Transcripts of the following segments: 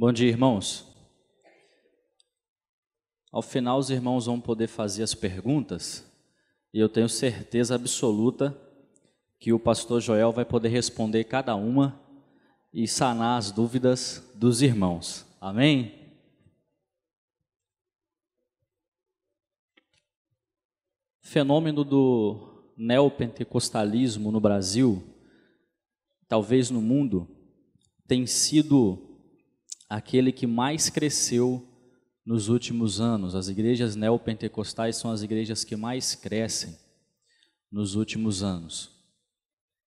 Bom dia, irmãos. Ao final, os irmãos vão poder fazer as perguntas e eu tenho certeza absoluta que o pastor Joel vai poder responder cada uma e sanar as dúvidas dos irmãos. Amém? O fenômeno do neopentecostalismo no Brasil, talvez no mundo, tem sido aquele que mais cresceu nos últimos anos. As igrejas neopentecostais são as igrejas que mais crescem nos últimos anos.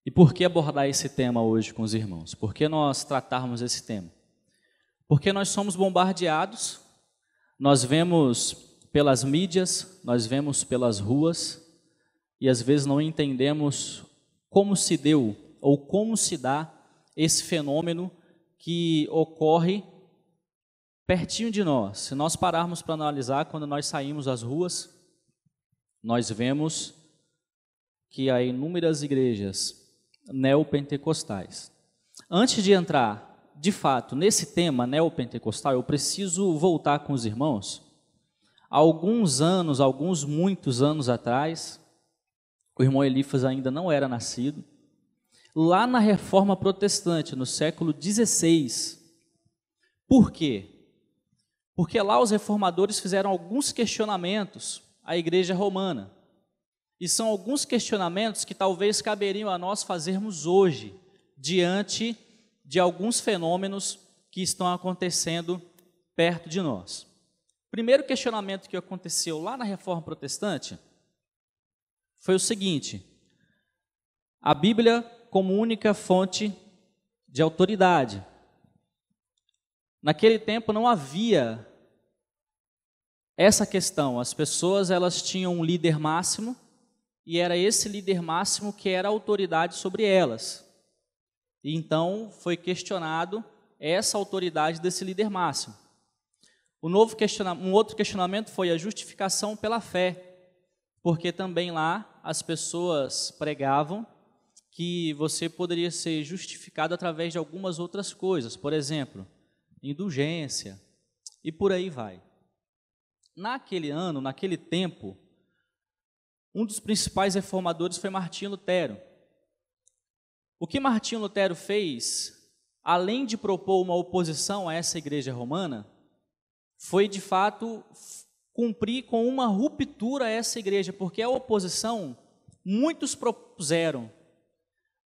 E por que abordar esse tema hoje com os irmãos? Por que nós tratarmos esse tema? Porque nós somos bombardeados, nós vemos pelas mídias, nós vemos pelas ruas e às vezes não entendemos como se deu ou como se dá esse fenômeno que ocorre pertinho de nós. Se nós pararmos para analisar, quando nós saímos às ruas, nós vemos que há inúmeras igrejas neopentecostais. Antes de entrar, de fato, nesse tema neopentecostal, eu preciso voltar com os irmãos. Há muitos anos atrás, o irmão Elifas ainda não era nascido, lá na Reforma Protestante, no século XVI. Por quê? Porque lá os reformadores fizeram alguns questionamentos à Igreja Romana. E são alguns questionamentos que talvez caberiam a nós fazermos hoje, diante de alguns fenômenos que estão acontecendo perto de nós. O primeiro questionamento que aconteceu lá na Reforma Protestante foi o seguinte: a Bíblia como única fonte de autoridade. Naquele tempo não havia essa questão. As pessoas elas tinham um líder máximo e era esse líder máximo que era a autoridade sobre elas. E então foi questionado essa autoridade desse líder máximo. Um outro questionamento foi a justificação pela fé, porque também lá as pessoas pregavam que você poderia ser justificado através de algumas outras coisas, por exemplo, indulgência, e por aí vai. Naquele tempo, um dos principais reformadores foi Martinho Lutero. O que Martinho Lutero fez, além de propor uma oposição a essa igreja romana, foi de fato cumprir com uma ruptura a essa igreja, porque a oposição muitos propuseram,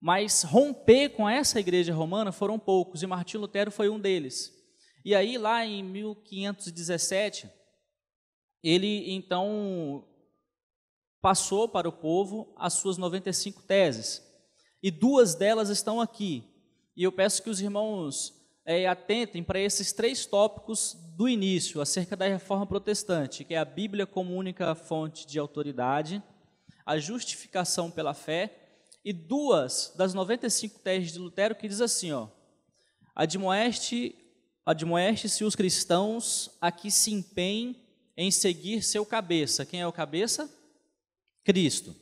mas romper com essa igreja romana foram poucos, e Martinho Lutero foi um deles. E aí, lá em 1517, ele então passou para o povo as suas 95 teses, e duas delas estão aqui. E eu peço que os irmãos atentem para esses três tópicos do início, acerca da Reforma Protestante, que é a Bíblia como única fonte de autoridade, a justificação pela fé, e duas das 95 teses de Lutero que diz assim, admoeste-se os cristãos a que se empenhem em seguir seu cabeça. Quem é o cabeça? Cristo.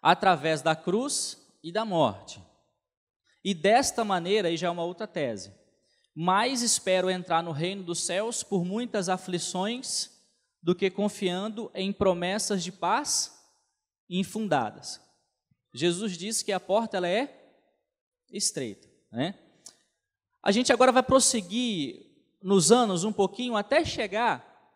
Através da cruz e da morte. E desta maneira, aí já é uma outra tese, mais espero entrar no reino dos céus por muitas aflições do que confiando em promessas de paz infundadas. Jesus disse que a porta ela é estreita, né? A gente agora vai prosseguir nos anos um pouquinho até chegar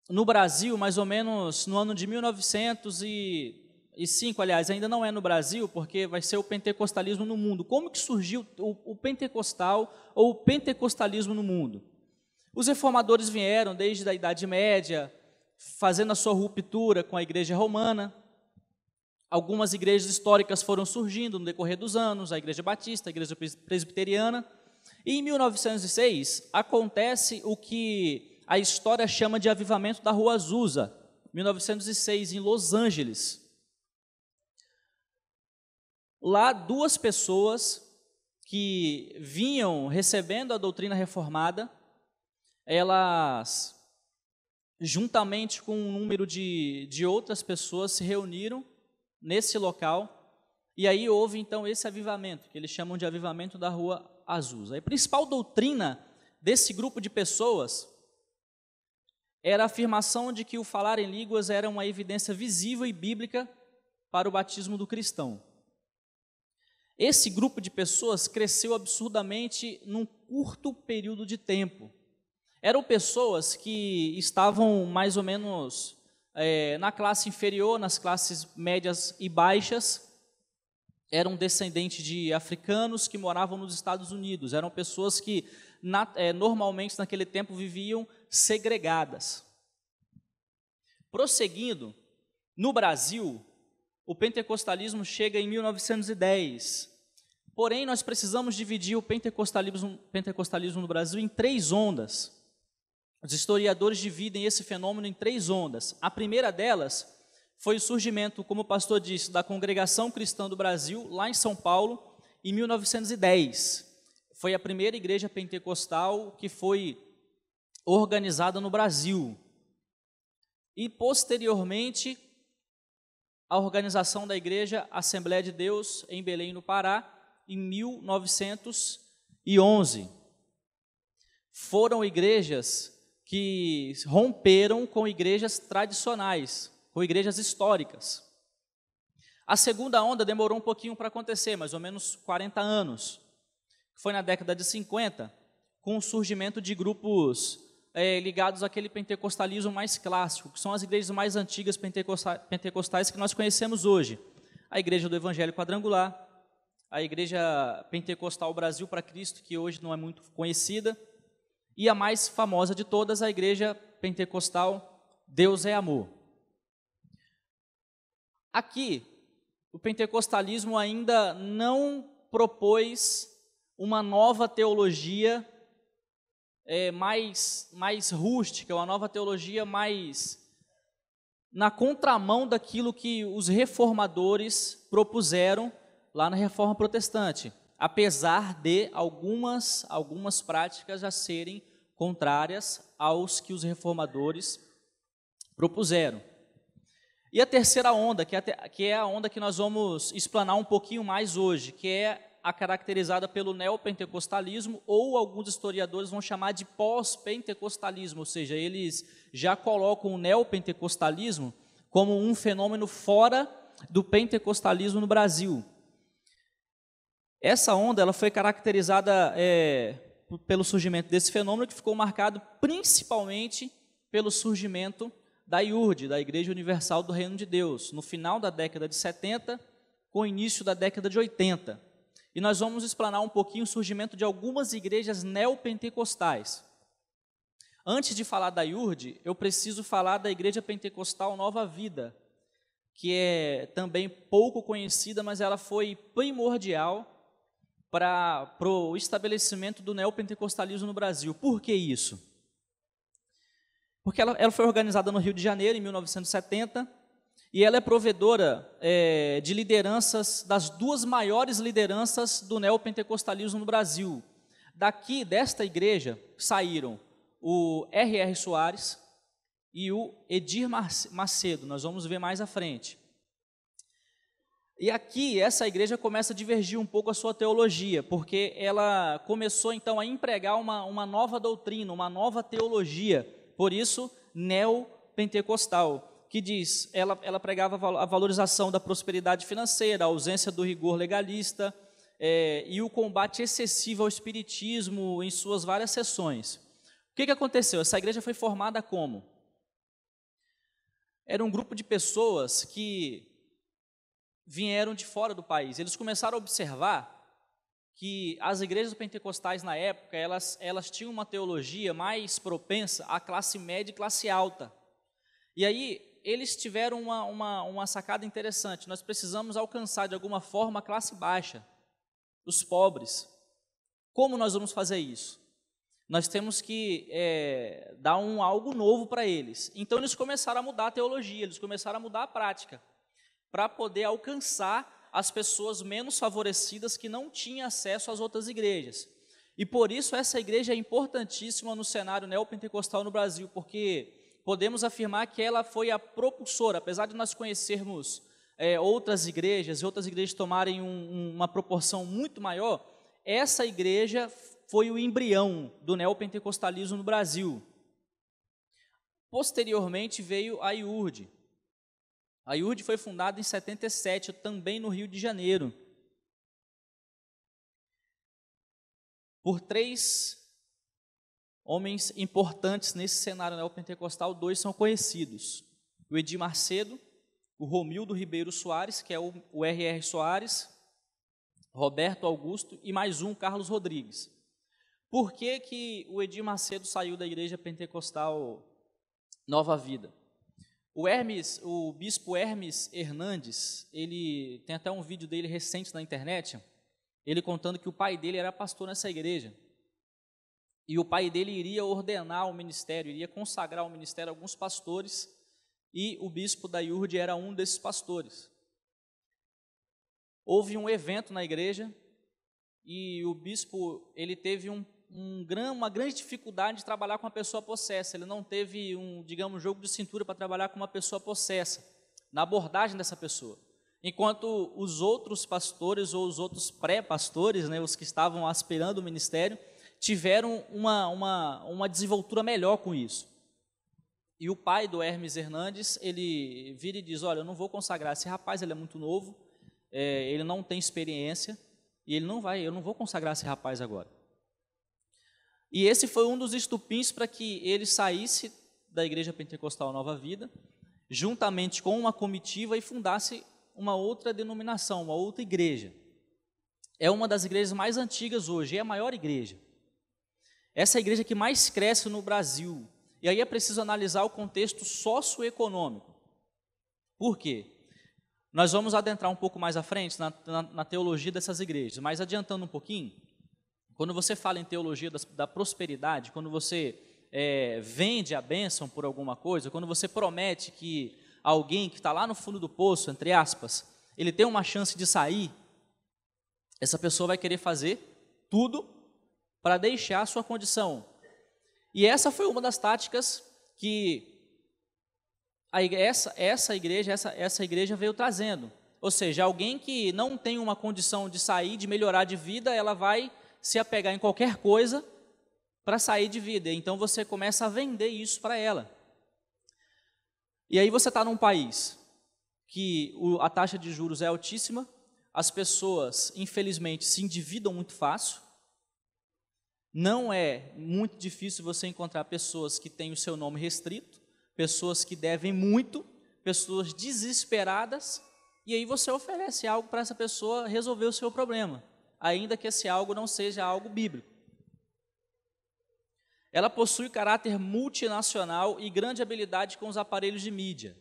no Brasil, mais ou menos no ano de 1905, aliás, ainda não é no Brasil, porque vai ser o pentecostalismo no mundo. Como que surgiu o pentecostal ou o pentecostalismo no mundo? Os reformadores vieram desde a Idade Média, fazendo a sua ruptura com a Igreja Romana. Algumas igrejas históricas foram surgindo no decorrer dos anos, a Igreja Batista, a Igreja Presbiteriana. E em 1906 acontece o que a história chama de avivamento da Rua Azusa, 1906, em Los Angeles. Lá, duas pessoas que vinham recebendo a doutrina reformada, elas, juntamente com um número de outras pessoas, se reuniram nesse local, e aí houve então esse avivamento, que eles chamam de avivamento da Rua Azusa. A principal doutrina desse grupo de pessoas era a afirmação de que o falar em línguas era uma evidência visível e bíblica para o batismo do cristão. Esse grupo de pessoas cresceu absurdamente num curto período de tempo. Eram pessoas que estavam mais ou menos na classe inferior, nas classes médias e baixas. Eram descendentes de africanos que moravam nos Estados Unidos. Eram pessoas que normalmente naquele tempo viviam segregadas. Prosseguindo, no Brasil, o pentecostalismo chega em 1910. Porém, nós precisamos dividir o pentecostalismo no Brasil em 3 ondas. Os historiadores dividem esse fenômeno em 3 ondas. A primeira delas foi o surgimento, como o pastor disse, da Congregação Cristã do Brasil, lá em São Paulo, em 1910. Foi a primeira igreja pentecostal que foi organizada no Brasil. E, posteriormente, a organização da Igreja Assembleia de Deus em Belém, no Pará, em 1911. Foram igrejas que romperam com igrejas tradicionais, com igrejas históricas. A segunda onda demorou um pouquinho para acontecer, mais ou menos 40 anos. Foi na década de 50, com o surgimento de grupos ligados àquele pentecostalismo mais clássico, que são as igrejas mais antigas pentecostais que nós conhecemos hoje. A Igreja do Evangelho Quadrangular, a Igreja Pentecostal Brasil para Cristo, que hoje não é muito conhecida, e a mais famosa de todas, a Igreja Pentecostal Deus é Amor. Aqui, o pentecostalismo ainda não propôs uma nova teologia mais rústica, uma nova teologia mais na contramão daquilo que os reformadores propuseram lá na Reforma Protestante, apesar de algumas práticas já serem contrárias aos que os reformadores propuseram. E a terceira onda, que é a onda que nós vamos explanar um pouquinho mais hoje, que é a caracterizada pelo neopentecostalismo, ou alguns historiadores vão chamar de pós-pentecostalismo, ou seja, eles já colocam o neopentecostalismo como um fenômeno fora do pentecostalismo no Brasil. Essa onda ela foi caracterizada pelo surgimento desse fenômeno, que ficou marcado principalmente pelo surgimento da IURD, da Igreja Universal do Reino de Deus, no final da década de 70, com o início da década de 80. E nós vamos explanar um pouquinho o surgimento de algumas igrejas neopentecostais. Antes de falar da IURD, eu preciso falar da Igreja Pentecostal Nova Vida, que é também pouco conhecida, mas ela foi primordial para o estabelecimento do neopentecostalismo no Brasil. Por que isso? Porque ela foi organizada no Rio de Janeiro, em 1970, e ela é provedora de lideranças, das 2 maiores lideranças do neopentecostalismo no Brasil. Desta igreja, saíram o R.R. Soares e o Edir Macedo, nós vamos ver mais à frente. E aqui, essa igreja começa a divergir um pouco a sua teologia, porque ela começou então a empregar uma nova doutrina, uma nova teologia, por isso, neopentecostal, que diz, ela pregava a valorização da prosperidade financeira, a ausência do rigor legalista e o combate excessivo ao espiritismo em suas várias seções. O que aconteceu? Essa igreja foi formada como? Era um grupo de pessoas que vieram de fora do país. Eles começaram a observar que as igrejas pentecostais na época, elas tinham uma teologia mais propensa à classe média e classe alta. E aí, eles tiveram uma sacada interessante. Nós precisamos alcançar de alguma forma a classe baixa, os pobres. Como nós vamos fazer isso? Nós temos que dar algo novo para eles. Então eles começaram a mudar a teologia, eles começaram a mudar a prática, para poder alcançar as pessoas menos favorecidas que não tinham acesso às outras igrejas. E por isso essa igreja é importantíssima no cenário neopentecostal no Brasil, porque podemos afirmar que ela foi a propulsora, apesar de nós conhecermos outras igrejas, e outras igrejas tomarem uma proporção muito maior, essa igreja foi o embrião do neopentecostalismo no Brasil. Posteriormente veio a IURD. A IURD foi fundada em 77, também no Rio de Janeiro, por 3 homens importantes nesse cenário neopentecostal. 2 são conhecidos: o Edir Macedo, o Romildo Ribeiro Soares, que é o R.R. Soares, Roberto Augusto e mais um, Carlos Rodrigues. Por que o Edir Macedo saiu da Igreja Pentecostal Nova Vida? O bispo Hermes Hernandes, ele tem até um vídeo dele recente na internet, ele contando que o pai dele era pastor nessa igreja. E o pai dele iria ordenar o ministério, iria consagrar o ministério a alguns pastores, e o bispo da IURD era um desses pastores. Houve um evento na igreja, e o bispo ele teve uma grande dificuldade de trabalhar com uma pessoa possessa. Ele não teve um jogo de cintura para trabalhar com uma pessoa possessa, na abordagem dessa pessoa. Enquanto os outros pastores ou os outros pré-pastores, né, os que estavam aspirando o ministério, tiveram uma desenvoltura melhor com isso. E o pai do Hermes Hernandes, ele vira e diz: olha, eu não vou consagrar esse rapaz, ele é muito novo, ele não tem experiência, e eu não vou consagrar esse rapaz agora. E esse foi um dos estupins para que ele saísse da Igreja Pentecostal Nova Vida, juntamente com uma comitiva, e fundasse uma outra denominação, uma outra igreja. É uma das igrejas mais antigas hoje, é a maior igreja. Essa é a igreja que mais cresce no Brasil. E aí é preciso analisar o contexto socioeconômico. Por quê? Nós vamos adentrar um pouco mais à frente na teologia dessas igrejas, mas adiantando um pouquinho, quando você fala em teologia da prosperidade, quando você vende a bênção por alguma coisa, quando você promete que alguém que está lá no fundo do poço, entre aspas, ele tem uma chance de sair, essa pessoa vai querer fazer tudo para deixar a sua condição. E essa foi uma das táticas que essa igreja veio trazendo. Ou seja, alguém que não tem uma condição de sair, de melhorar de vida, ela vai se apegar em qualquer coisa para sair de vida. Então você começa a vender isso para ela. E aí você está num país que a taxa de juros é altíssima, as pessoas, infelizmente, se endividam muito fácil. Não é muito difícil você encontrar pessoas que têm o seu nome restrito, pessoas que devem muito, pessoas desesperadas, e aí você oferece algo para essa pessoa resolver o seu problema, ainda que esse algo não seja algo bíblico. Ela possui caráter multinacional e grande habilidade com os aparelhos de mídia.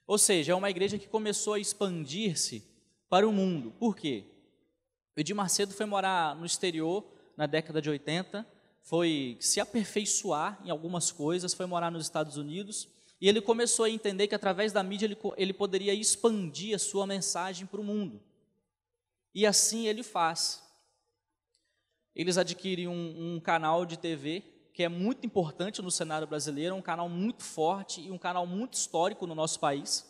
Ou seja, é uma igreja que começou a expandir-se para o mundo. Por quê? O Edir Macedo foi morar no exterior na década de 80, foi se aperfeiçoar em algumas coisas, foi morar nos Estados Unidos, e ele começou a entender que através da mídia ele poderia expandir a sua mensagem para o mundo. E assim ele faz. Eles adquirem um canal de TV que é muito importante no cenário brasileiro, um canal muito forte e um canal muito histórico no nosso país.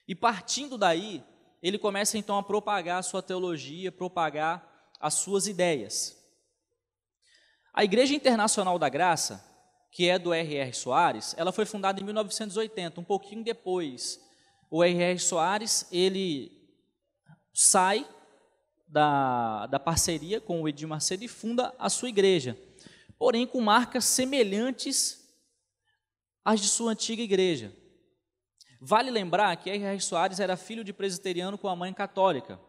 E partindo daí, ele começa então a propagar a sua teologia, propagar as suas ideias. A Igreja Internacional da Graça, que é do R.R. Soares, ela foi fundada em 1980, um pouquinho depois. O R.R. Soares, ele sai da parceria com o Edir Macedo e funda a sua igreja, porém com marcas semelhantes às de sua antiga igreja. Vale lembrar que R.R. Soares era filho de presbiteriano com a mãe católica.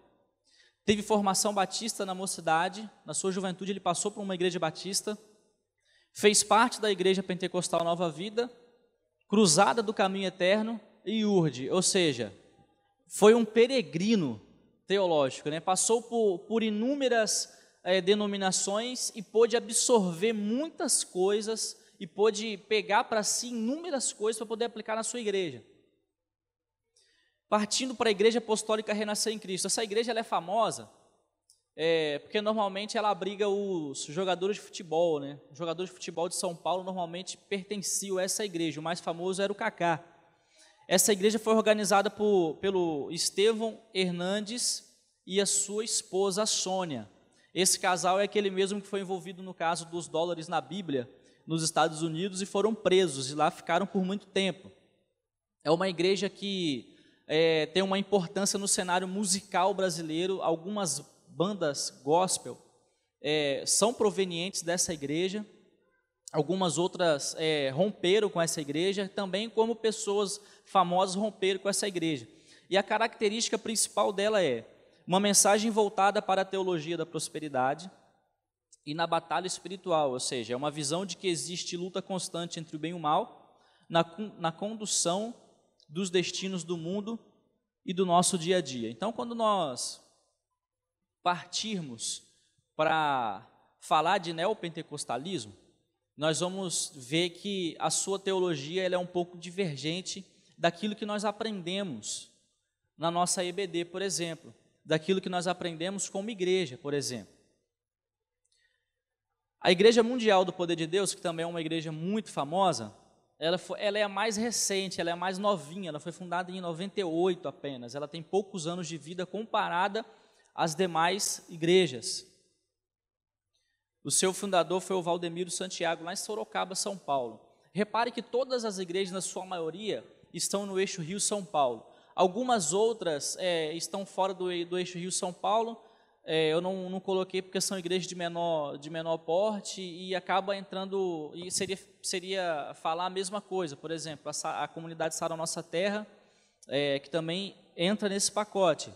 Teve formação batista na mocidade, na sua juventude ele passou por uma igreja batista, fez parte da Igreja Pentecostal Nova Vida, Cruzada do Caminho Eterno e IURD, ou seja, foi um peregrino teológico, né? Passou por inúmeras denominações e pôde absorver muitas coisas e pôde pegar para si inúmeras coisas para poder aplicar na sua igreja. Partindo para a Igreja Apostólica Renascer em Cristo. Essa igreja ela é famosa porque normalmente ela abriga os jogadores de futebol, né? Os jogadores de futebol de São Paulo normalmente pertenciam a essa igreja. O mais famoso era o Kaká. Essa igreja foi organizada pelo Estevão Hernandes e a sua esposa, a Sônia. Esse casal é aquele mesmo que foi envolvido no caso dos dólares na Bíblia, nos Estados Unidos, e foram presos, e lá ficaram por muito tempo. É uma igreja que tem uma importância no cenário musical brasileiro. Algumas bandas gospel são provenientes dessa igreja, algumas outras romperam com essa igreja, também como pessoas famosas romperam com essa igreja. E a característica principal dela é uma mensagem voltada para a teologia da prosperidade e na batalha espiritual, ou seja, é uma visão de que existe luta constante entre o bem e o mal, na condução dos destinos do mundo e do nosso dia a dia. Então, quando nós partirmos para falar de neopentecostalismo, nós vamos ver que a sua teologia ela é um pouco divergente daquilo que nós aprendemos na nossa EBD, por exemplo, daquilo que nós aprendemos como igreja, por exemplo. A Igreja Mundial do Poder de Deus, que também é uma igreja muito famosa, ela é a mais recente, ela é a mais novinha, ela foi fundada em 98 apenas, ela tem poucos anos de vida comparada às demais igrejas. O seu fundador foi o Valdemiro Santiago, lá em Sorocaba, São Paulo. Repare que todas as igrejas, na sua maioria, estão no eixo Rio-São Paulo. Algumas outras estão fora do eixo Rio-São Paulo, eu não coloquei porque são igrejas de menor porte e acaba entrando, e seria falar a mesma coisa. Por exemplo, a comunidade Sara Nossa Terra, que também entra nesse pacote.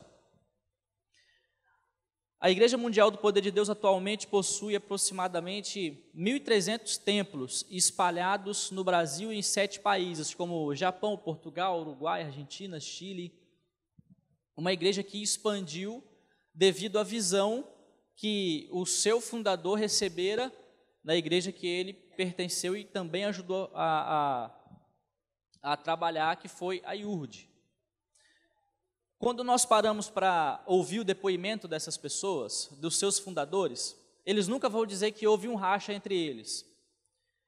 A Igreja Mundial do Poder de Deus atualmente possui aproximadamente 1.300 templos espalhados no Brasil e em 7 países, como Japão, Portugal, Uruguai, Argentina, Chile. Uma igreja que expandiu devido à visão que o seu fundador recebera na igreja que ele pertenceu e também ajudou a trabalhar, que foi a IURD. Quando nós paramos para ouvir o depoimento dessas pessoas, dos seus fundadores, eles nunca vão dizer que houve um racha entre eles.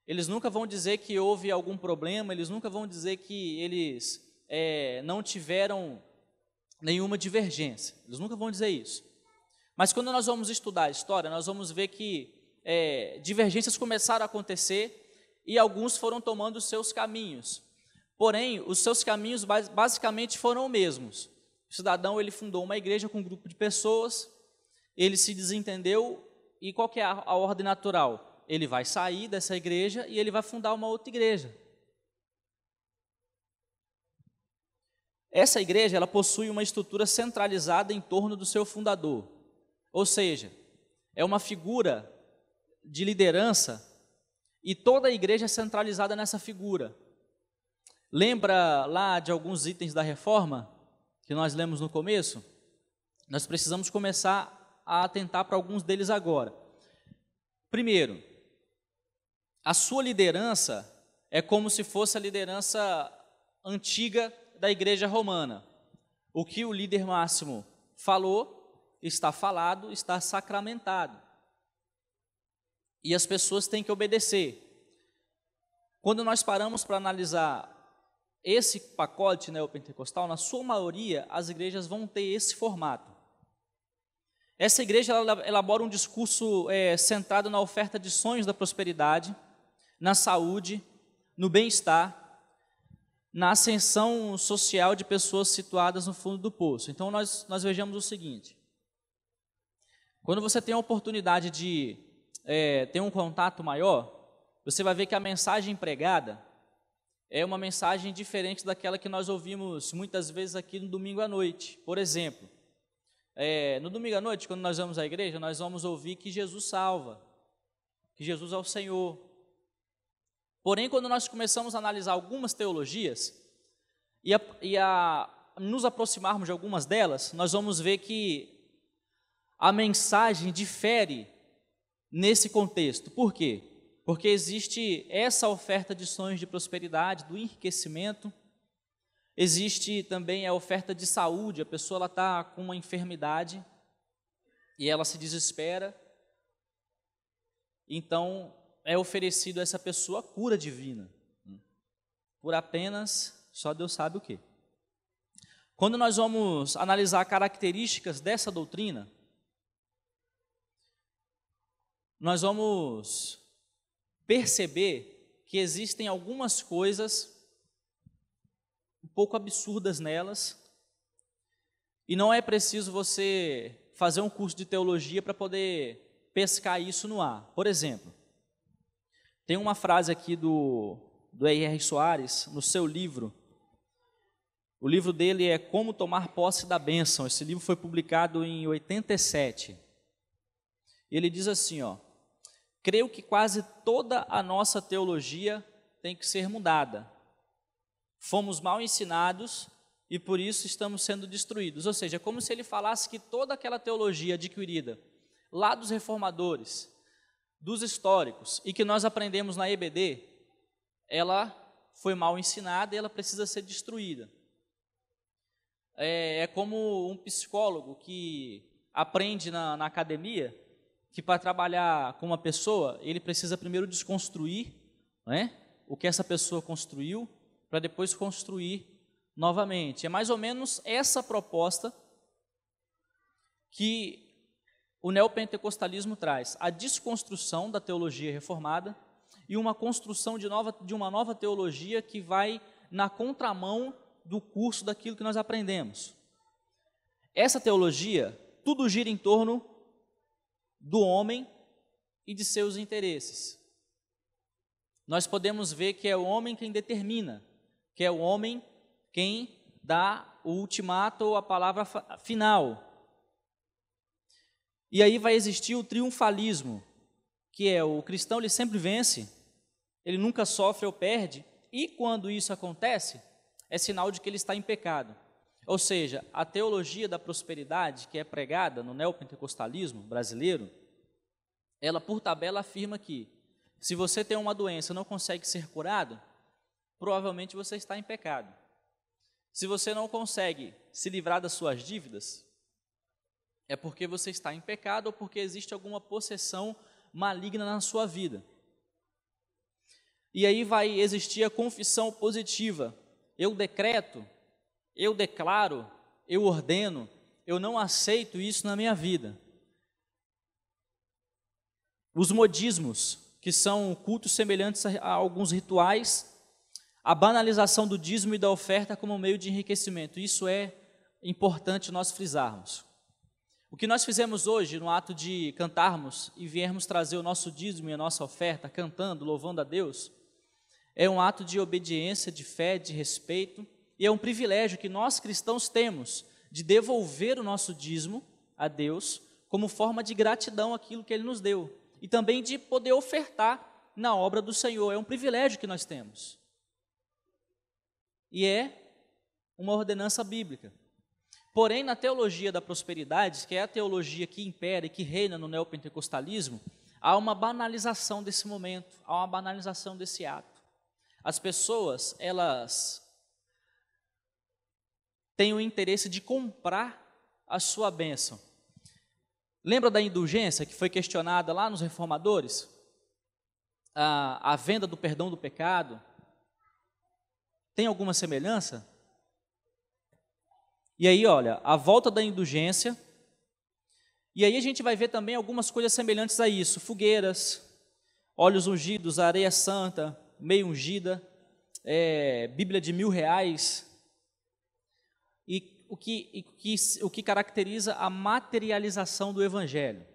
Eles nunca vão dizer que houve algum problema, eles nunca vão dizer que eles não tiveram nenhuma divergência. Eles nunca vão dizer isso. Mas quando nós vamos estudar a história, nós vamos ver que divergências começaram a acontecer e alguns foram tomando os seus caminhos. Porém, os seus caminhos basicamente foram os mesmos. O cidadão ele fundou uma igreja com um grupo de pessoas, ele se desentendeu e qual que é a ordem natural? Ele vai sair dessa igreja e ele vai fundar uma outra igreja. Essa igreja ela possui uma estrutura centralizada em torno do seu fundador, ou seja, é uma figura de liderança e toda a igreja é centralizada nessa figura. Lembra lá de alguns itens da reforma que nós lemos no começo? Nós precisamos começar a atentar para alguns deles agora. Primeiro, a sua liderança é como se fosse a liderança antiga da igreja romana. O que o líder máximo falou, está falado, está sacramentado. E as pessoas têm que obedecer. Quando nós paramos para analisar esse pacote neopentecostal, na sua maioria, as igrejas vão ter esse formato. Essa igreja ela elabora um discurso centrado na oferta de sonhos da prosperidade, na saúde, no bem-estar, na ascensão social de pessoas situadas no fundo do poço. Então, nós vejamos o seguinte: quando você tem a oportunidade de ter um contato maior, você vai ver que a mensagem pregada é uma mensagem diferente daquela que nós ouvimos muitas vezes aqui no domingo à noite. Por exemplo, no domingo à noite, quando nós vamos à igreja, nós vamos ouvir que Jesus salva, que Jesus é o Senhor. Porém, quando nós começamos a analisar algumas teologias e nos aproximarmos de algumas delas, nós vamos ver que a mensagem difere nesse contexto. Por quê? Porque existe essa oferta de sonhos de prosperidade, do enriquecimento, existe também a oferta de saúde. A pessoa está com uma enfermidade e ela se desespera, então é oferecido a essa pessoa a cura divina, por apenas, só Deus sabe o quê. Quando nós vamos analisar características dessa doutrina, nós vamos perceber que existem algumas coisas um pouco absurdas nelas, e não é preciso você fazer um curso de teologia para poder pescar isso no ar. Por exemplo, tem uma frase aqui do R.R. Soares, no seu livro. O livro dele é Como Tomar Posse da Bênção. Esse livro foi publicado em 87. Ele diz assim, creio que quase toda a nossa teologia tem que ser mudada. Fomos mal ensinados e por isso estamos sendo destruídos. Ou seja, é como se ele falasse que toda aquela teologia adquirida lá dos reformadores, dos históricos, e que nós aprendemos na EBD, ela foi mal ensinada e ela precisa ser destruída. É como um psicólogo que aprende na academia que para trabalhar com uma pessoa, ele precisa primeiro desconstruir, né, o que essa pessoa construiu, para depois construir novamente. É mais ou menos essa proposta que o neopentecostalismo traz, a desconstrução da teologia reformada e uma construção de uma nova teologia que vai na contramão do curso daquilo que nós aprendemos. Essa teologia, tudo gira em torno do homem e de seus interesses. Nós podemos ver que é o homem quem determina, que é o homem quem dá o ultimato ou a palavra final. E aí vai existir o triunfalismo, que é o cristão, ele sempre vence, ele nunca sofre ou perde, e quando isso acontece, é sinal de que ele está em pecado. Ou seja, a teologia da prosperidade que é pregada no neopentecostalismo brasileiro, ela por tabela afirma que se você tem uma doença e não consegue ser curado, provavelmente você está em pecado. Se você não consegue se livrar das suas dívidas, é porque você está em pecado ou porque existe alguma possessão maligna na sua vida. E aí vai existir a confissão positiva. Eu decreto, eu declaro, eu ordeno, eu não aceito isso na minha vida. Os modismos, que são cultos semelhantes a alguns rituais, a banalização do dízimo e da oferta como meio de enriquecimento. Isso é importante nós frisarmos. O que nós fizemos hoje, no ato de cantarmos e viermos trazer o nosso dízimo e a nossa oferta, cantando, louvando a Deus, é um ato de obediência, de fé, de respeito, e é um privilégio que nós cristãos temos de devolver o nosso dízimo a Deus como forma de gratidão àquilo que Ele nos deu, e também de poder ofertar na obra do Senhor. É um privilégio que nós temos. E é uma ordenança bíblica. Porém, na teologia da prosperidade, que é a teologia que impera e que reina no neopentecostalismo, há uma banalização desse momento, há uma banalização desse ato. As pessoas, elas têm o interesse de comprar a sua bênção. Lembra da indulgência que foi questionada lá nos reformadores? A venda do perdão do pecado. Tem alguma semelhança? E aí, olha, a volta da indulgência, e aí a gente vai ver também algumas coisas semelhantes a isso, fogueiras, óleos ungidos, areia santa, meio ungida, Bíblia de R$1.000, e o que caracteriza a materialização do Evangelho.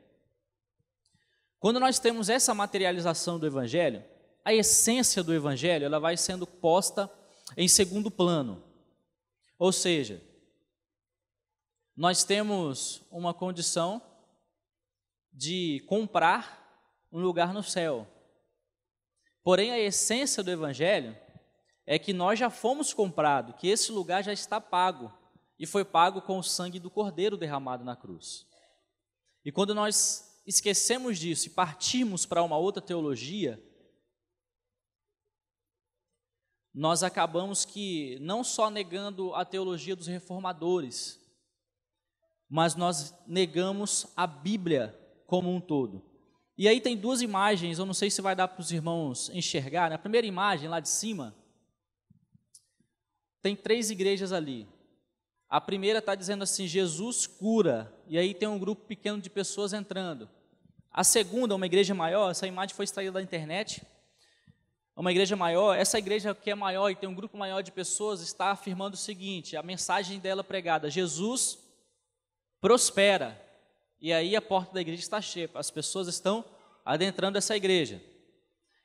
Quando nós temos essa materialização do Evangelho, a essência do Evangelho ela vai sendo posta em segundo plano, ou seja, nós temos uma condição de comprar um lugar no céu. Porém, a essência do Evangelho é que nós já fomos comprados, que esse lugar já está pago, e foi pago com o sangue do Cordeiro derramado na cruz. E quando nós esquecemos disso e partimos para uma outra teologia, nós acabamos que não só negando a teologia dos reformadores, mas nós negamos a Bíblia como um todo. E aí tem duas imagens, eu não sei se vai dar para os irmãos enxergar. Na primeira imagem, lá de cima, tem 3 igrejas ali. A primeira está dizendo assim, Jesus cura, e aí tem um grupo pequeno de pessoas entrando. A segunda, uma igreja maior, essa imagem foi extraída da internet. Uma igreja maior, essa igreja que é maior e tem um grupo maior de pessoas, está afirmando o seguinte, a mensagem dela pregada: Jesus prospera. E aí a porta da igreja está cheia, as pessoas estão adentrando essa igreja.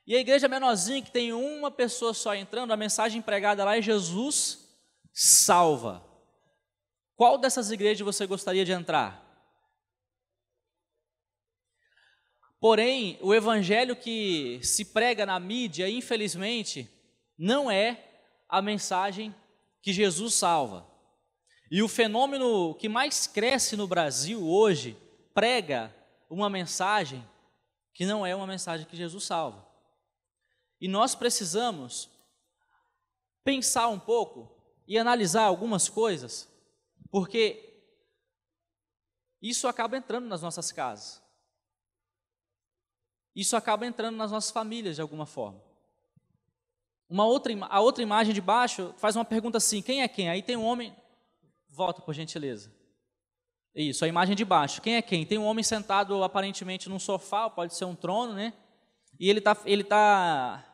E a igreja menorzinha, que tem uma pessoa só entrando, a mensagem pregada lá é: Jesus salva. Qual dessas igrejas você gostaria de entrar? Porém, o evangelho que se prega na mídia, infelizmente, não é a mensagem que Jesus salva. E o fenômeno que mais cresce no Brasil hoje prega uma mensagem que não é uma mensagem que Jesus salva. E nós precisamos pensar um pouco e analisar algumas coisas, porque isso acaba entrando nas nossas casas. Isso acaba entrando nas nossas famílias de alguma forma. A outra imagem de baixo faz uma pergunta assim: quem é quem? Aí tem um homem, volta por gentileza. Isso, a imagem de baixo, quem é quem? Tem um homem sentado aparentemente num sofá, pode ser um trono, né? E ele tá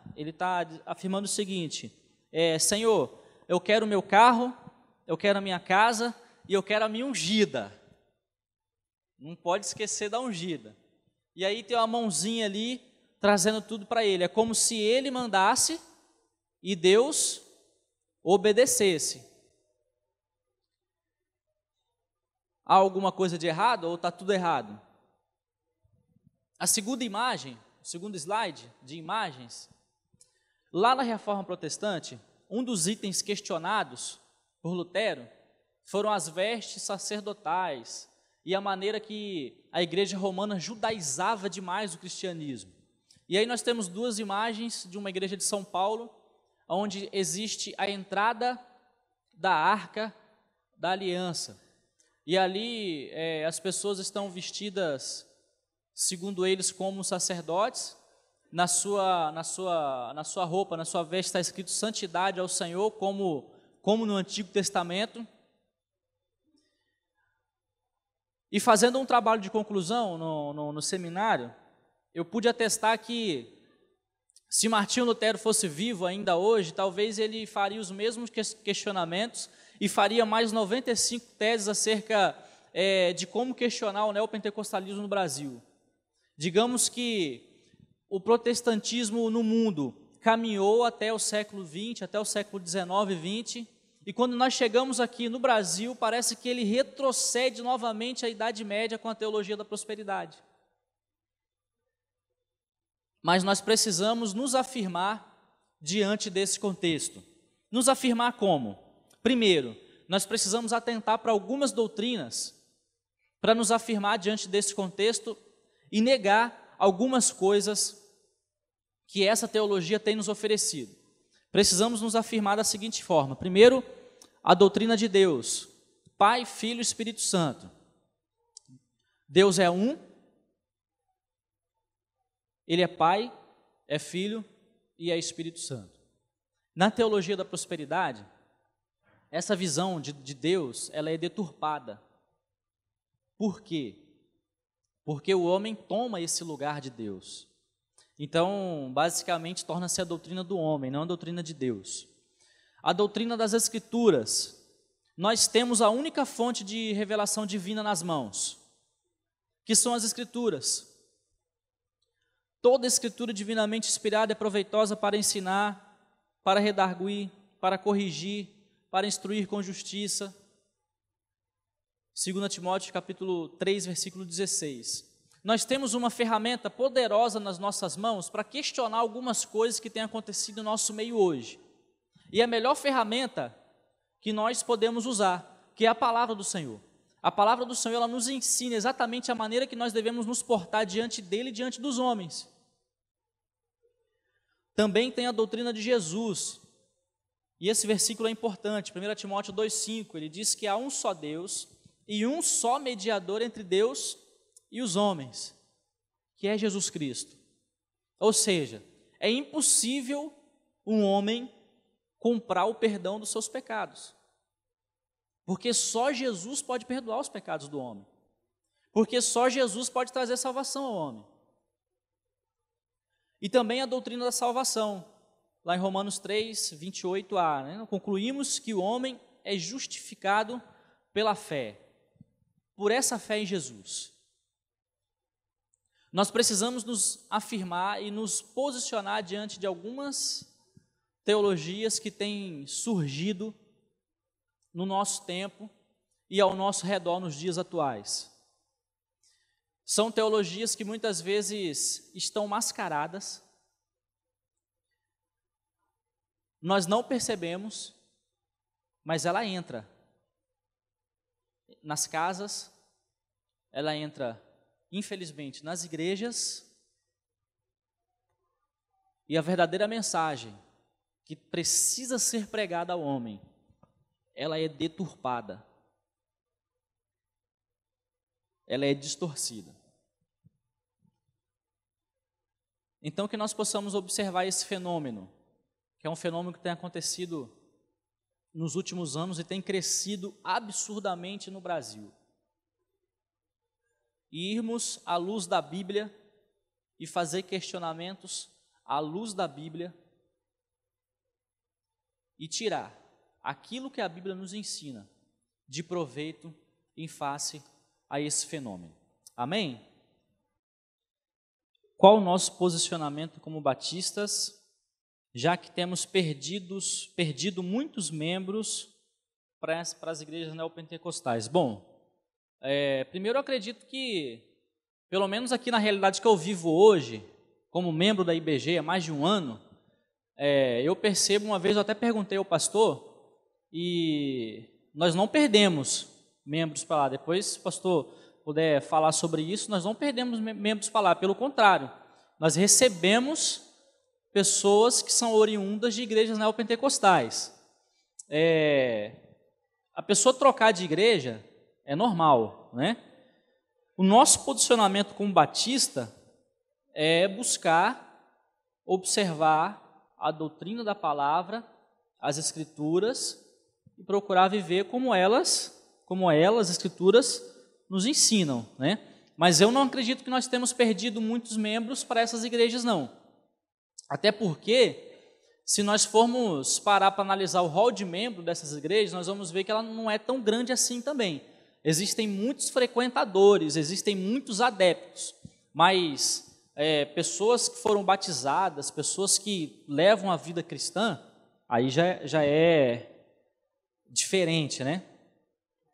afirmando o seguinte: Senhor, eu quero o meu carro, eu quero a minha casa e eu quero a minha ungida. Não pode esquecer da ungida. E aí tem uma mãozinha ali trazendo tudo para ele. É como se ele mandasse e Deus obedecesse. Há alguma coisa de errado ou está tudo errado? A segunda imagem, o segundo slide de imagens, lá na Reforma Protestante, um dos itens questionados por Lutero foram as vestes sacerdotais e a maneira que a igreja romana judaizava demais o cristianismo. E aí nós temos duas imagens de uma igreja de São Paulo, onde existe a entrada da Arca da Aliança. E ali as pessoas estão vestidas, segundo eles, como sacerdotes. Na sua roupa, na sua veste está escrito santidade ao Senhor, como no Antigo Testamento. E fazendo um trabalho de conclusão no seminário, eu pude atestar que se Martinho Lutero fosse vivo ainda hoje, talvez ele faria os mesmos questionamentos e faria mais 95 teses acerca de como questionar o neopentecostalismo no Brasil. Digamos que o protestantismo no mundo caminhou até o século XX, até o século XIX e XX, e quando nós chegamos aqui no Brasil, parece que ele retrocede novamente à Idade Média com a teologia da prosperidade. Mas nós precisamos nos afirmar diante desse contexto. Nos afirmar como? Primeiro, nós precisamos atentar para algumas doutrinas para nos afirmar diante desse contexto e negar algumas coisas que essa teologia tem nos oferecido. Precisamos nos afirmar da seguinte forma: primeiro, a doutrina de Deus, Pai, Filho e Espírito Santo. Deus é um, Ele é Pai, é Filho e é Espírito Santo. Na teologia da prosperidade, essa visão de Deus, ela é deturpada. Por quê? Porque o homem toma esse lugar de Deus. Então, basicamente, torna-se a doutrina do homem, não a doutrina de Deus. A doutrina das Escrituras. Nós temos a única fonte de revelação divina nas mãos, que são as Escrituras. Toda Escritura divinamente inspirada é proveitosa para ensinar, para redarguir, para corrigir, para instruir com justiça. 2 Timóteo capítulo 3, versículo 16. Nós temos uma ferramenta poderosa nas nossas mãos para questionar algumas coisas que têm acontecido no nosso meio hoje. E a melhor ferramenta que nós podemos usar, que é a palavra do Senhor. A palavra do Senhor, ela nos ensina exatamente a maneira que nós devemos nos portar diante dele e diante dos homens. Também tem a doutrina de Jesus. E esse versículo é importante, 1 Timóteo 2,5, ele diz que há um só Deus e um só mediador entre Deus e os homens, que é Jesus Cristo. Ou seja, é impossível um homem comprar o perdão dos seus pecados, porque só Jesus pode perdoar os pecados do homem. Porque só Jesus pode trazer salvação ao homem. E também a doutrina da salvação. Lá em Romanos 3, 28a, né? Concluímos que o homem é justificado pela fé, por essa fé em Jesus. Nós precisamos nos afirmar e nos posicionar diante de algumas teologias que têm surgido no nosso tempo e ao nosso redor nos dias atuais. São teologias que muitas vezes estão mascaradas, nós não percebemos, mas ela entra nas casas, ela entra, infelizmente, nas igrejas, e a verdadeira mensagem que precisa ser pregada ao homem, ela é deturpada, ela é distorcida. Então, que nós possamos observar esse fenômeno, que é um fenômeno que tem acontecido nos últimos anos e tem crescido absurdamente no Brasil. E irmos à luz da Bíblia e fazer questionamentos à luz da Bíblia e tirar aquilo que a Bíblia nos ensina de proveito em face a esse fenômeno. Amém? Qual o nosso posicionamento como batistas, já que temos perdido muitos membros para as igrejas neopentecostais? Bom, primeiro eu acredito que, pelo menos aqui na realidade que eu vivo hoje, como membro da IBG há mais de um ano, eu percebo, uma vez eu até perguntei ao pastor, e nós não perdemos membros para lá. Depois, se o pastor puder falar sobre isso, nós não perdemos membros para lá, pelo contrário, nós recebemos pessoas que são oriundas de igrejas neopentecostais. A pessoa trocar de igreja é normal, né? O nosso posicionamento como batista é buscar, observar a doutrina da palavra, as escrituras, e procurar viver como elas, as escrituras, nos ensinam, né? Mas eu não acredito que nós temos perdido muitos membros para essas igrejas, não. Até porque, se nós formos parar para analisar o rol de membro dessas igrejas, nós vamos ver que ela não é tão grande assim também. Existem muitos frequentadores, existem muitos adeptos, mas pessoas que foram batizadas, pessoas que levam a vida cristã, aí já é diferente, né?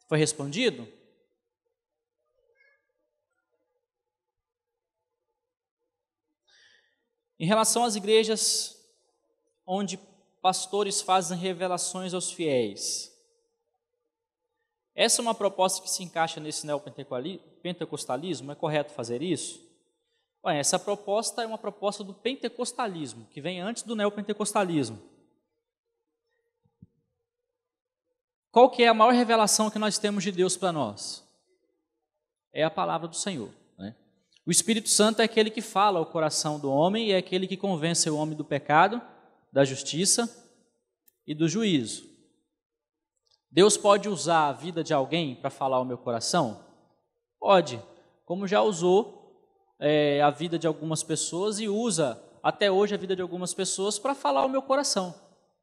Foi respondido? Em relação às igrejas onde pastores fazem revelações aos fiéis, essa é uma proposta que se encaixa nesse neopentecostalismo? É correto fazer isso? Olha, essa proposta é uma proposta do pentecostalismo, que vem antes do neopentecostalismo. Qual que é a maior revelação que nós temos de Deus para nós? É a palavra do Senhor, né? O Espírito Santo é aquele que fala ao coração do homem e é aquele que convence o homem do pecado, da justiça e do juízo. Deus pode usar a vida de alguém para falar ao meu coração? Pode, como já usou a vida de algumas pessoas e usa até hoje a vida de algumas pessoas para falar ao meu coração.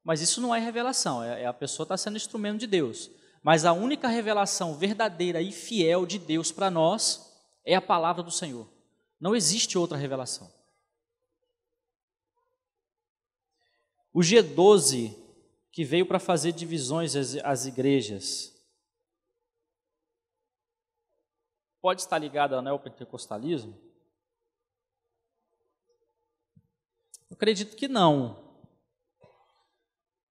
Mas isso não é revelação, a pessoa está sendo instrumento de Deus. Mas a única revelação verdadeira e fiel de Deus para nós é a palavra do Senhor. Não existe outra revelação. O G12, que veio para fazer divisões às igrejas, pode estar ligado ao neopentecostalismo? Eu acredito que não.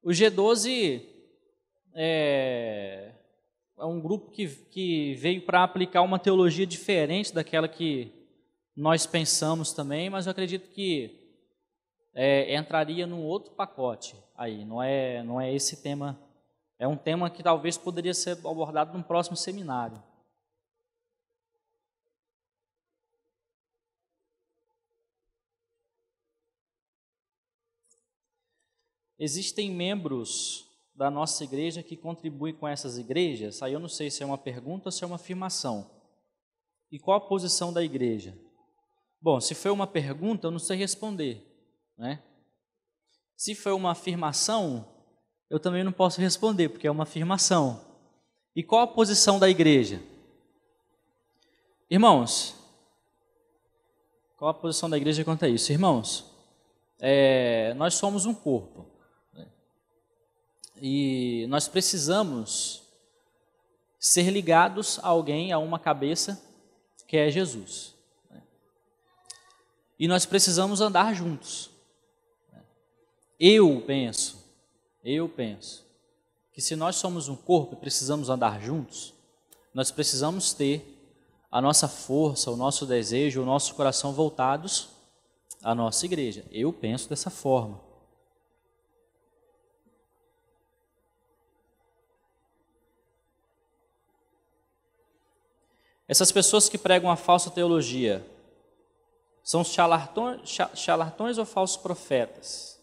O G12 é um grupo que veio para aplicar uma teologia diferente daquela que nós pensamos também, mas eu acredito que entraria num outro pacote aí, não é esse tema, é um tema que talvez poderia ser abordado num próximo seminário. Existem membros da nossa igreja que contribuem com essas igrejas? Aí eu não sei se é uma pergunta ou se é uma afirmação. E qual a posição da igreja? Bom, se foi uma pergunta, eu não sei responder, né? Se foi uma afirmação, eu também não posso responder, porque é uma afirmação. E qual a posição da igreja? Irmãos, qual a posição da igreja quanto a isso? Irmãos, nós somos um corpo, né? E nós precisamos ser ligados a alguém, a uma cabeça, que é Jesus. E nós precisamos andar juntos. Eu penso que se nós somos um corpo e precisamos andar juntos, nós precisamos ter a nossa força, o nosso desejo, o nosso coração voltados à nossa igreja. Eu penso dessa forma. Essas pessoas que pregam a falsa teologia são charlatões ou falsos profetas?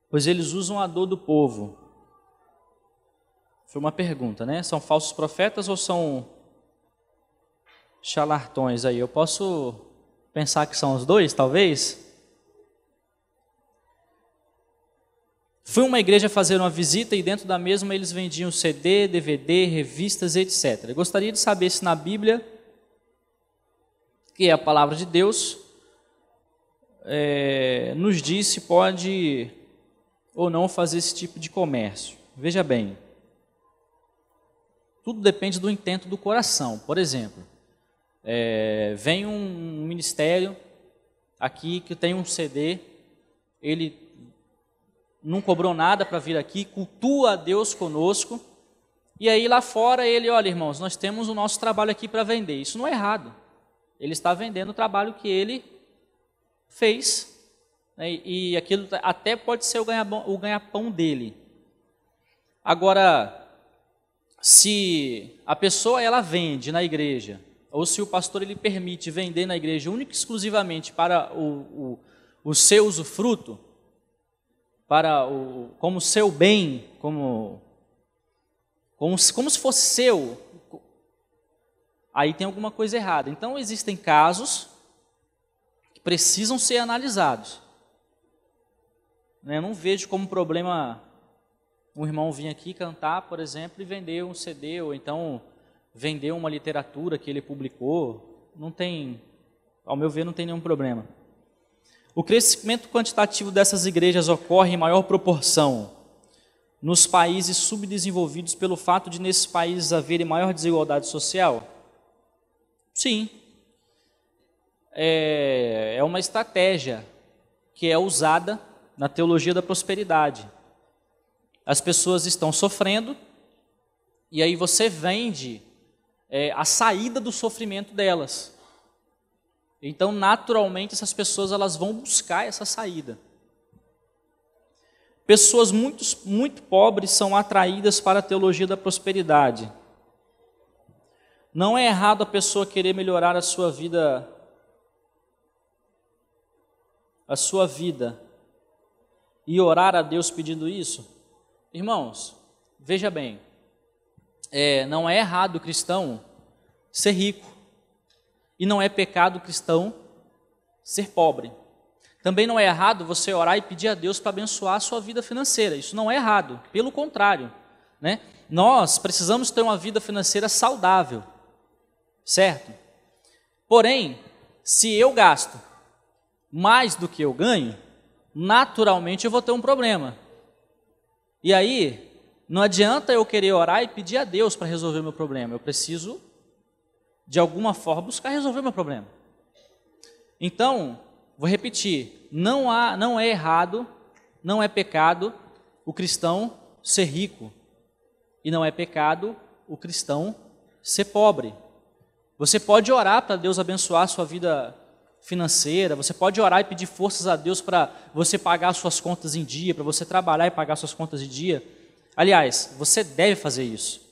Pois eles usam a dor do povo. Foi uma pergunta, né? São falsos profetas ou são charlatões aí? Eu posso pensar que são os dois, talvez? Fui uma igreja fazer uma visita e dentro da mesma eles vendiam CD, DVD, revistas, etc. Eu gostaria de saber se na Bíblia, que é a palavra de Deus, nos diz se pode ou não fazer esse tipo de comércio. Veja bem, tudo depende do intento do coração. Por exemplo, vem um ministério aqui que tem um CD, ele não cobrou nada para vir aqui, cultua a Deus conosco, e aí lá fora ele, olha irmãos, nós temos o nosso trabalho aqui para vender. Isso não é errado, ele está vendendo o trabalho que ele fez, né, e aquilo até pode ser o ganha-pão dele. Agora, se a pessoa ela vende na igreja, ou se o pastor ele permite vender na igreja única e exclusivamente para o seu usufruto, como seu bem, como se fosse seu, aí tem alguma coisa errada. Então existem casos que precisam ser analisados. Eu não vejo como problema um irmão vir aqui cantar, por exemplo, e vender um CD, ou então vender uma literatura que ele publicou. Não tem, ao meu ver, não tem nenhum problema. O crescimento quantitativo dessas igrejas ocorre em maior proporção nos países subdesenvolvidos pelo fato de nesses países haverem maior desigualdade social? Sim. É uma estratégia que é usada na teologia da prosperidade. As pessoas estão sofrendo e aí você vende a saída do sofrimento delas. Então, naturalmente, essas pessoas elas vão buscar essa saída. Pessoas muito pobres são atraídas para a teologia da prosperidade. Não é errado a pessoa querer melhorar a sua vida, e orar a Deus pedindo isso? Irmãos, veja bem, não é errado o cristão ser rico. E não é pecado cristão ser pobre. Também não é errado você orar e pedir a Deus para abençoar a sua vida financeira. Isso não é errado, pelo contrário, né? Nós precisamos ter uma vida financeira saudável, certo? Porém, se eu gasto mais do que eu ganho, naturalmente eu vou ter um problema. E aí, não adianta eu querer orar e pedir a Deus para resolver o meu problema. Eu preciso, de alguma forma, buscar resolver o meu problema. Então, vou repetir, não é errado, não é pecado o cristão ser rico. E não é pecado o cristão ser pobre. Você pode orar para Deus abençoar a sua vida financeira, você pode orar e pedir forças a Deus para você pagar suas contas em dia, para você trabalhar e pagar suas contas em dia. Aliás, você deve fazer isso.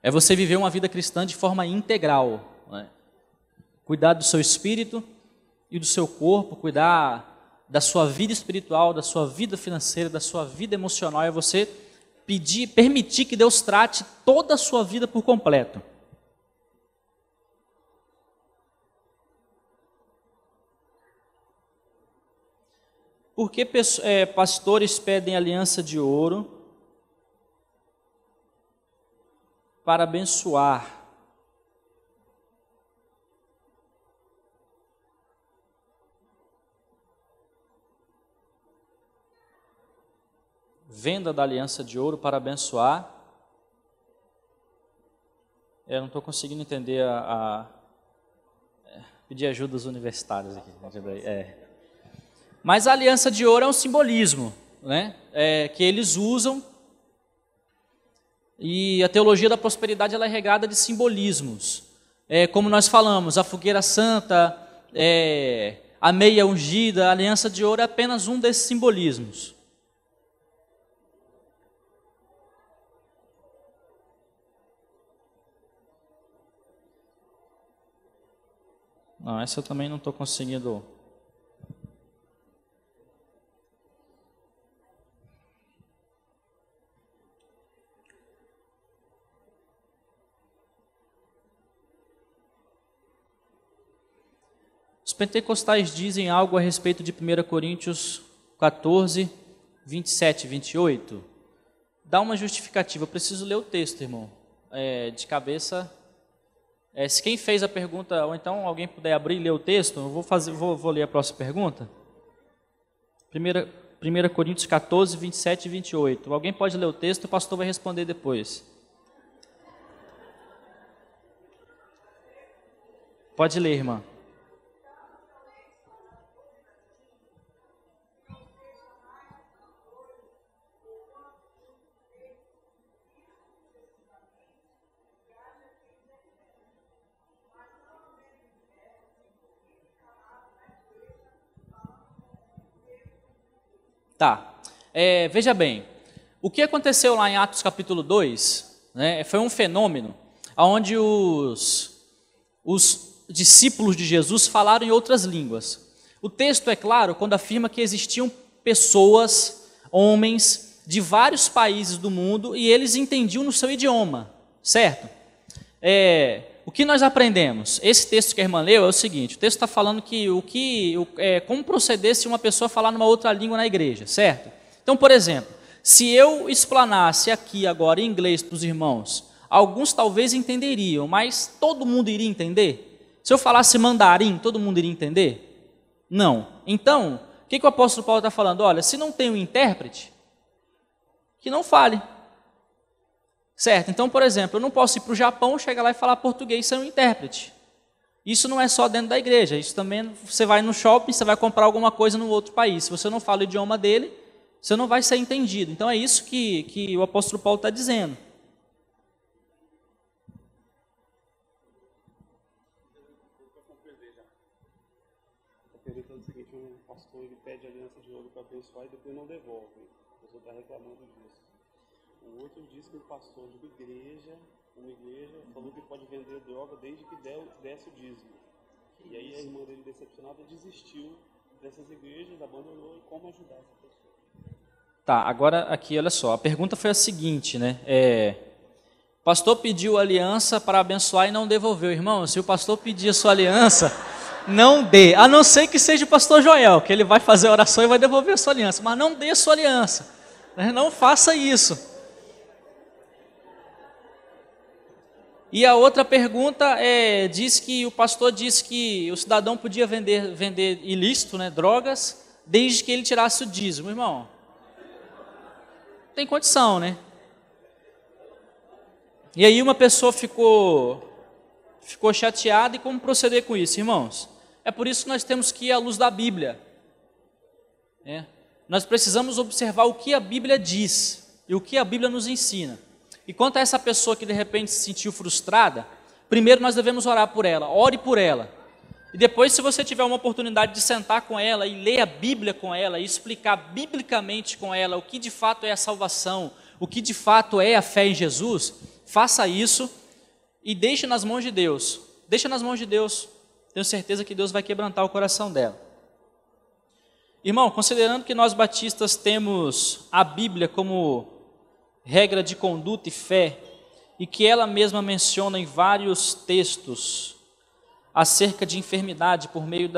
É você viver uma vida cristã de forma integral, né? Cuidar do seu espírito e do seu corpo, cuidar da sua vida espiritual, da sua vida financeira, da sua vida emocional, é você permitir que Deus trate toda a sua vida por completo. Por que pastores pedem aliança de ouro para abençoar? Venda da aliança de ouro para abençoar. Eu não estou conseguindo entender pedir ajuda aos universitários aqui. Mas a aliança de ouro é um simbolismo, né? Que eles usam. E a teologia da prosperidade ela é regada de simbolismos. Como nós falamos, a fogueira santa, a meia ungida, a aliança de ouro é apenas um desses simbolismos. Não, essa eu também não estou conseguindo. Os pentecostais dizem algo a respeito de 1 Coríntios 14, 27 e 28. Dá uma justificativa. Eu preciso ler o texto, irmão. De cabeça. Se quem fez a pergunta, ou então alguém puder abrir e ler o texto, eu vou ler a próxima pergunta. 1 Coríntios 14, 27 e 28. Alguém pode ler o texto, o pastor vai responder depois. Pode ler, irmã. Tá, veja bem, o que aconteceu lá em Atos capítulo 2, né, foi um fenômeno onde os discípulos de Jesus falaram em outras línguas. O texto é claro quando afirma que existiam pessoas, homens, de vários países do mundo e eles entendiam no seu idioma, certo? O que nós aprendemos? Esse texto que a irmã leu é o seguinte, o texto está falando que como proceder se uma pessoa falar numa outra língua na igreja, certo? Então, por exemplo, se eu explanasse aqui agora em inglês para os irmãos, alguns talvez entenderiam, mas todo mundo iria entender? Se eu falasse mandarim, todo mundo iria entender? Não. Então, o que o apóstolo Paulo está falando? Olha, se não tem um intérprete, que não fale. Certo? Então, por exemplo, eu não posso ir para o Japão, chegar lá e falar português sem um intérprete. Isso não é só dentro da igreja, isso também, você vai no shopping, você vai comprar alguma coisa no outro país. Se você não fala o idioma dele, você não vai ser entendido. Então, é isso que o apóstolo Paulo está dizendo. Estou perguntando o seguinte, um pastor ele pede aliança de ouro para abençoar e depois não devolve. A pessoa está reclamando disso. O outro disse que um pastor de uma igreja, falou que pode vender droga desde que desse o dízimo. E aí a irmã dele, decepcionada, desistiu dessas igrejas, abandonou, e como ajudar essa pessoa? Tá, agora aqui, olha só, a pergunta foi a seguinte, né? O pastor pediu aliança para abençoar e não devolveu. Irmão, se o pastor pedir a sua aliança, não dê, a não ser que seja o pastor Joel, que ele vai fazer a oração e vai devolver a sua aliança, mas não dê a sua aliança, né? Não faça isso. E a outra pergunta diz que o pastor disse que o cidadão podia vender ilícito, né, drogas, desde que ele tirasse o dízimo. Irmão, tem condição, né? E aí uma pessoa ficou chateada, e como proceder com isso, irmãos? É por isso que nós temos que ir à luz da Bíblia. Nós precisamos observar o que a Bíblia diz e o que a Bíblia nos ensina. E quanto a essa pessoa que de repente se sentiu frustrada, primeiro nós devemos orar por ela, ore por ela. E depois, se você tiver uma oportunidade de sentar com ela e ler a Bíblia com ela, e explicar biblicamente com ela o que de fato é a salvação, o que de fato é a fé em Jesus, faça isso e deixe nas mãos de Deus. Deixa nas mãos de Deus, tenho certeza que Deus vai quebrantar o coração dela. Irmão, considerando que nós batistas temos a Bíblia como regra de conduta e fé, e que ela mesma menciona em vários textos acerca de enfermidade por meio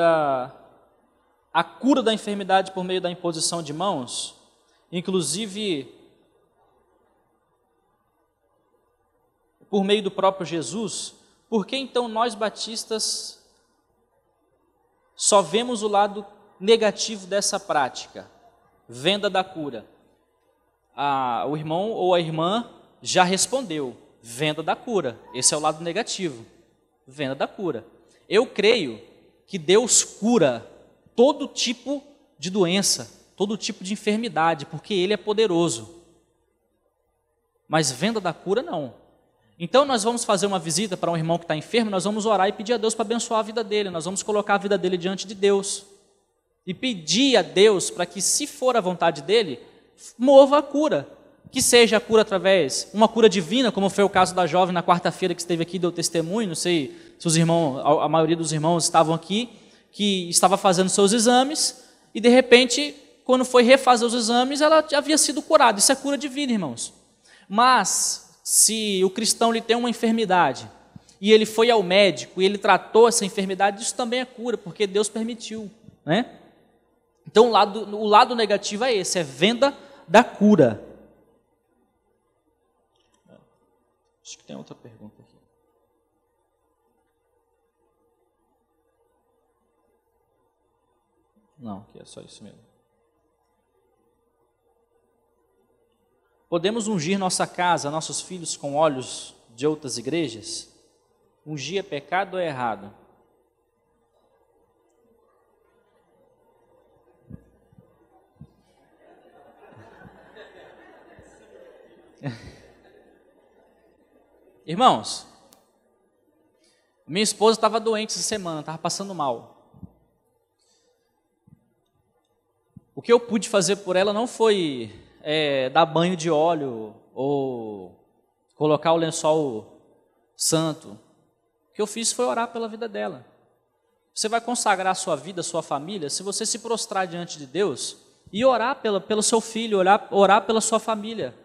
a cura da enfermidade por meio da imposição de mãos, inclusive por meio do próprio Jesus. Por que então nós batistas só vemos o lado negativo dessa prática, venda da cura? O irmão ou a irmã já respondeu, venda da cura. Esse é o lado negativo, venda da cura. Eu creio que Deus cura todo tipo de doença, todo tipo de enfermidade, porque Ele é poderoso. Mas venda da cura não. Então nós vamos fazer uma visita para um irmão que está enfermo, nós vamos orar e pedir a Deus para abençoar a vida dele, nós vamos colocar a vida dele diante de Deus e pedir a Deus para que, se for a vontade dele, mova a cura, que seja a cura através, uma cura divina, como foi o caso da jovem na quarta-feira que esteve aqui e deu testemunho. Não sei se os irmãos, a maioria dos irmãos estavam aqui, que estava fazendo seus exames e de repente, quando foi refazer os exames, ela já havia sido curada. Isso é cura divina, irmãos. Mas se o cristão ele tem uma enfermidade e ele foi ao médico e ele tratou essa enfermidade, isso também é cura, porque Deus permitiu, né? Então o lado negativo é esse, é venda da cura. Acho que tem outra pergunta aqui. Não, aqui é só isso mesmo. Podemos ungir nossa casa, nossos filhos com óleos de outras igrejas? Ungir é pecado ou é errado? Irmãos, minha esposa estava doente essa semana, estava passando mal. O que eu pude fazer por ela não foi dar banho de óleo ou colocar o lençol santo. O que eu fiz foi orar pela vida dela. Você vai consagrar a sua vida, a sua família, se você se prostrar diante de Deus e orar pelo seu filho, orar pela sua família,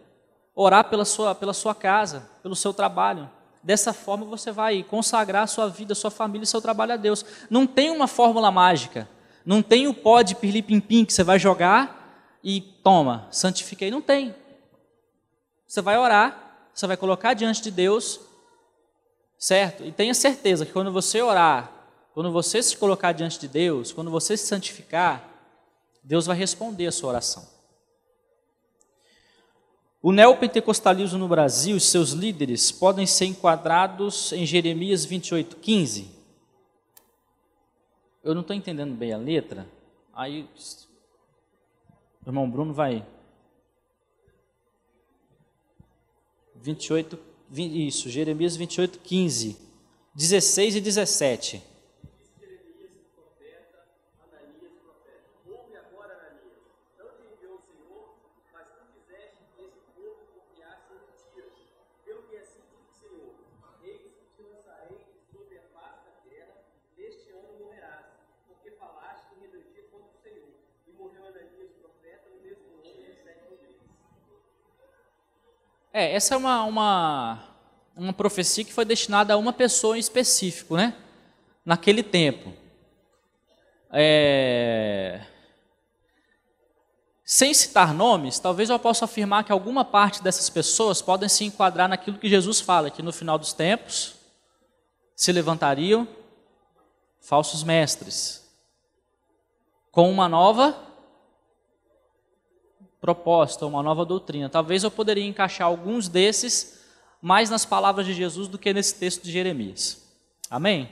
orar pela sua casa, pelo seu trabalho. Dessa forma você vai consagrar a sua vida, a sua família e seu trabalho a Deus. Não tem uma fórmula mágica, não tem o pó de pirlim-pim-pim que você vai jogar e toma, santifiquei. Não tem. Você vai orar, você vai colocar diante de Deus, certo? E tenha certeza que quando você orar, quando você se colocar diante de Deus, quando você se santificar, Deus vai responder a sua oração. O neopentecostalismo no Brasil e seus líderes podem ser enquadrados em Jeremias 28:15. Eu não estou entendendo bem a letra, aí o irmão Bruno vai... 28, isso, Jeremias 28:15, 16 e 17. Essa é uma profecia que foi destinada a uma pessoa em específico, né? Naquele tempo. Sem citar nomes, talvez eu possa afirmar que alguma parte dessas pessoas podem se enquadrar naquilo que Jesus fala, que no final dos tempos se levantariam falsos mestres, com uma nova proposta, uma nova doutrina. Talvez eu poderia encaixar alguns desses mais nas palavras de Jesus do que nesse texto de Jeremias. Amém?